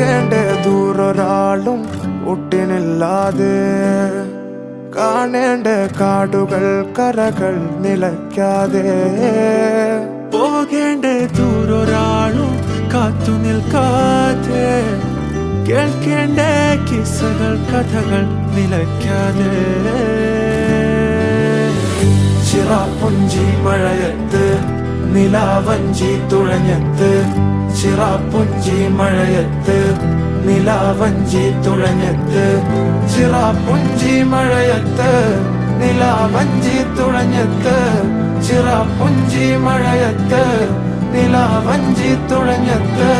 പോകേണ്ട ദൂരൊരാളും ഒട്ടിനില്ലാതെ കാണേണ്ട കാടുകൾ കരകൾ നിലയ്ക്കാതെ പോകേണ്ട ദൂരൊരാളും കാത്തു നിൽക്കാതെ കേൾക്കേണ്ട കിസ്സകൾ കഥകൾ നിലയ്ക്കാതെ ചിറാപ്പുഞ്ചി മഴയത്ത് നിലാവഞ്ചി തുഴഞ്ഞത്ത് ചിറാപ്പുഞ്ചി മഴയത്ത് നിലാവഞ്ചി തുഴഞ്ഞത്ത് ചിറാപ്പുഞ്ചി മഴയത്ത് നിലാവഞ്ചി തുഴഞ്ഞത്ത് ചിറാപ്പുഞ്ചി മഴയത്ത് നിലാവഞ്ചി തുഴഞ്ഞത്ത്